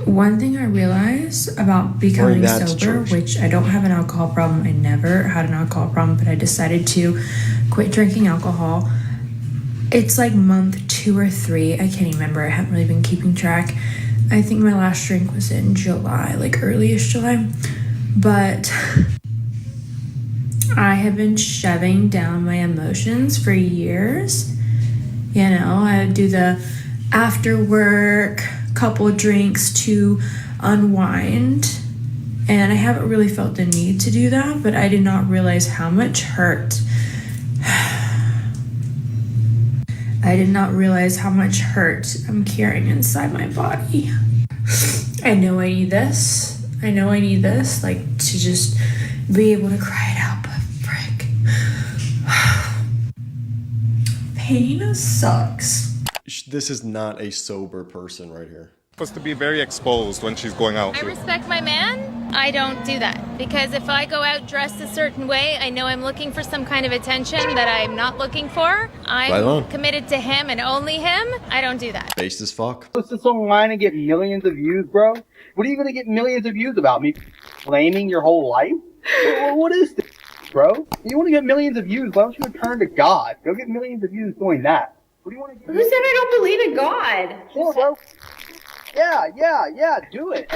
One thing I realized about becoming sober, which I don't have an alcohol problem, I never had an alcohol problem, but I decided to quit drinking alcohol. It's like month 2 or 3, I can't even remember, I haven't really been keeping track. I think my last drink was in July, like early-ish July, but I have been shoving down my emotions for years. You know, I do the after work couple drinks to unwind, and I haven't really felt the need to do that, but I did not realize how much hurt I'm carrying inside my body. I know I need this, like to just be able to cry it out, but frick, pain sucks. This is not a sober person right here. Supposed to be very exposed when she's going out. I respect my man. I don't do that because if I go out dressed a certain way, I know I'm looking for some kind of attention that I'm not looking for. I'm committed to him and only him. I don't do that. Based as fuck. Post this online and get millions of views, bro? What are you gonna get millions of views about? Me blaming your whole life? What is this, bro? You wanna get millions of views, why don't you turn to God? Go get millions of views doing that. What do you want to do? Who said I don't believe in God? Sure, bro. Yeah, do it.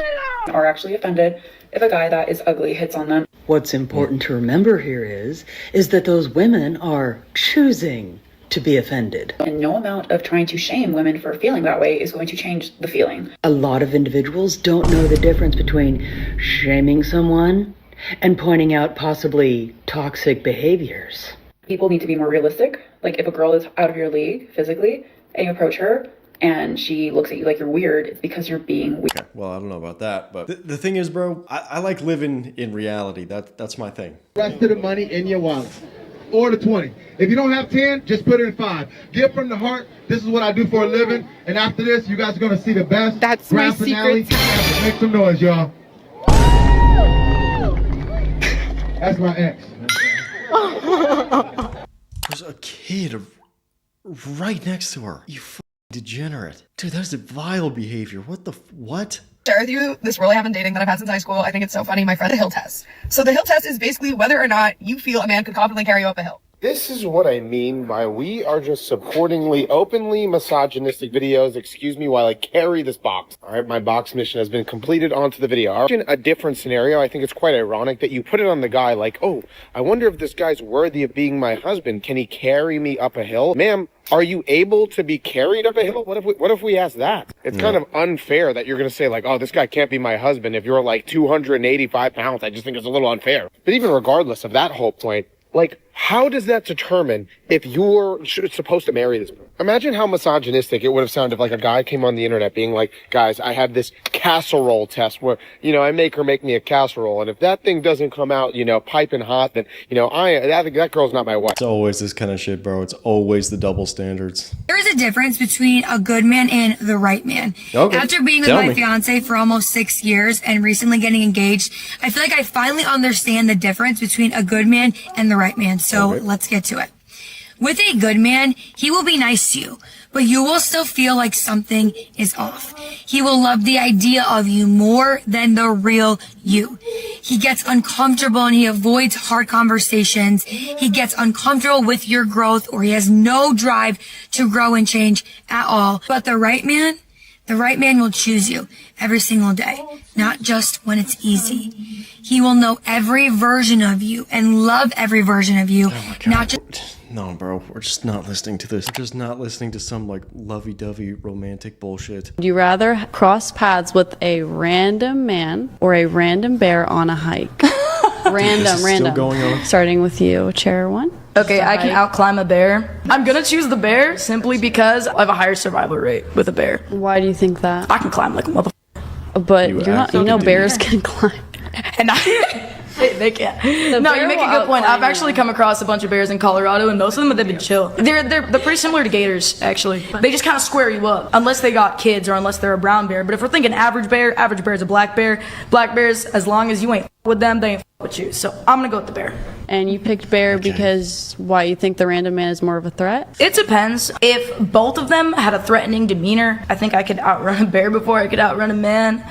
Are actually offended if a guy that is ugly hits on them. What's important to remember here is that those women are choosing to be offended. And no amount of trying to shame women for feeling that way is going to change the feeling. A lot of individuals don't know the difference between shaming someone and pointing out possibly toxic behaviors. People need to be more realistic. Like if a girl is out of your league physically and you approach her and she looks at you like you're weird, it's because you're being weird. Okay, well, I don't know about that, but the thing is, bro, I like living in reality. That's my thing. Rest of the money in your wallet. Or the 20. If you don't have 10, just put it in 5. Give from the heart. This is what I do for a living. And after this, you guys are going to see the best. That's my secret. Make some noise, y'all. That's my ex. There's a kid right next to her. You degenerate. Dude, that's vile behavior. What? Share with you this rule I have in dating that I've had since high school. I think it's so funny. My friend, the hill test. So the hill test is basically whether or not you feel a man could confidently carry you up a hill. This is what I mean by we are just supportingly, openly misogynistic videos. Excuse me while I carry this box. All right, my box mission has been completed onto the video. In a different scenario, I think it's quite ironic that you put it on the guy like, oh, I wonder if this guy's worthy of being my husband. Can he carry me up a hill? Ma'am, are you able to be carried up a hill? What if we ask that? It's kind of unfair that you're going to say like, oh, this guy can't be my husband if you're like 285 pounds. I just think it's a little unfair. But even regardless of that whole point, like, how does that determine if you're supposed to marry this person? Imagine how misogynistic it would have sounded if like a guy came on the internet being like, guys, I have this casserole test where, you know, I make her make me a casserole. And if that thing doesn't come out, you know, piping hot, then, you know, that girl's not my wife. It's always this kind of shit, bro. It's always the double standards. There is a difference between a good man and the right man. Okay. After being with my fiance for almost 6 years and recently getting engaged, I feel like I finally understand the difference between a good man and the right man. So let's get to it. With a good man, he will be nice to you, but you will still feel like something is off. He will love the idea of you more than the real you. He gets uncomfortable and he avoids hard conversations. He gets uncomfortable with your growth, or he has no drive to grow and change at all. But the right man will choose you every single day, not just when it's easy. He will know every version of you and love every version of you, not just... No, bro, we're just not listening to this. We're just not listening to some, like, lovey-dovey romantic bullshit. Would you rather cross paths with a random man or a random bear on a hike? Random. Still going on. Starting with you, chair one. Okay, I can outclimb a bear. I'm gonna choose the bear simply because I have a higher survival rate with a bear. Why do you think that? I can climb like a motherfucker. But you know bears can climb. And I They can't. No, you make a good point. I've actually come across a bunch of bears in Colorado, and most of them have been chill. They're pretty similar to gators, actually. They just kind of square you up, unless they got kids or unless they're a brown bear. But if we're thinking average bear is a black bear. Black bears, as long as you ain't with them, they ain't with you. So I'm gonna go with the bear. And you picked bear because why? You think the random man is more of a threat? It depends. If both of them had a threatening demeanor, I think I could outrun a bear before I could outrun a man.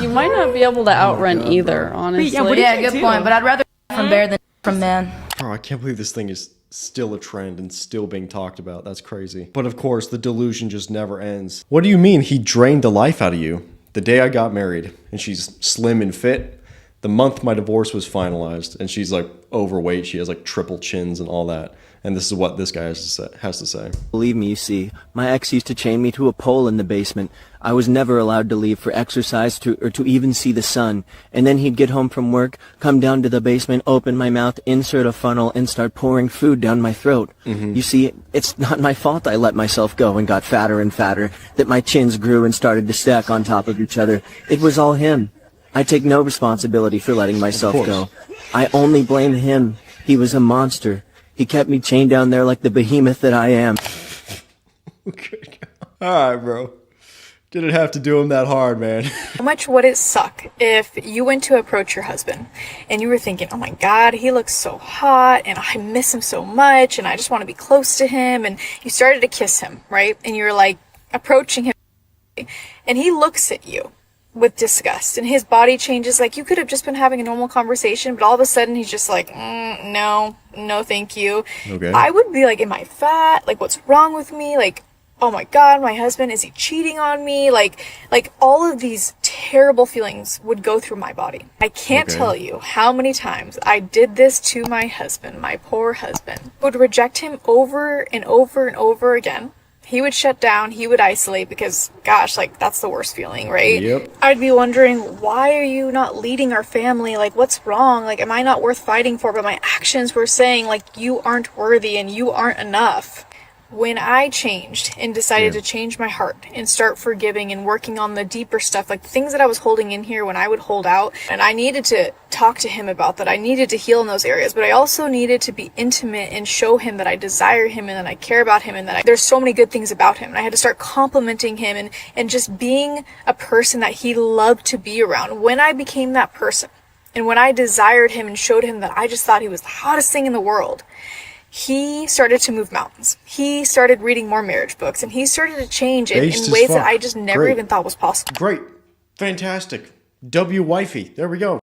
You might not be able to outrun either, honestly. Yeah, good point. But I'd rather from bear than from man. Bro, I can't believe this thing is still a trend and still being talked about. That's crazy. But of course, the delusion just never ends. What do you mean he drained the life out of you? The day I got married, and she's slim and fit, the month my divorce was finalized, and she's like overweight, she has like triple chins and all that. And this is what this guy has to say. Believe me, you see, my ex used to chain me to a pole in the basement. I was never allowed to leave for exercise or to even see the sun. And then he'd get home from work, come down to the basement, open my mouth, insert a funnel, and start pouring food down my throat. You see, it's not my fault I let myself go and got fatter and fatter, that my chins grew and started to stack on top of each other. It was all him. I take no responsibility for letting myself go. I only blame him. He was a monster. He kept me chained down there like the behemoth that I am. Okay. All right, bro. Didn't have to do him that hard, man. How much would it suck if you went to approach your husband and you were thinking, oh my God, he looks so hot and I miss him so much and I just want to be close to him, and you started to kiss him, right? And you're like approaching him and he looks at you with disgust and his body changes. Like, you could have just been having a normal conversation, but all of a sudden he's just like, no thank you. Okay. I would be like, am I fat? Like, what's wrong with me? Like, oh my God, my husband, is he cheating on me? Like all of these terrible feelings would go through my body. I can't tell you how many times I did this to my husband, my poor husband. I would reject him over and over and over again. He would shut down, he would isolate because, gosh, like, that's the worst feeling, right? Yep. I'd be wondering, why are you not leading our family? Like, what's wrong? Like, am I not worth fighting for? But my actions were saying, like, you aren't worthy and you aren't enough. When I changed and decided to change my heart and start forgiving and working on the deeper stuff, like things that I was holding in here when I would hold out, and I needed to talk to him about that. I needed to heal in those areas, but I also needed to be intimate and show him that I desire him and that I care about him and that there's so many good things about him. And I had to start complimenting him and just being a person that he loved to be around. When I became that person and when I desired him and showed him that I just thought he was the hottest thing in the world, he started to move mountains. He started reading more marriage books, and he started to change in ways that I just never even thought was possible. Great. Fantastic. W wifey. There we go.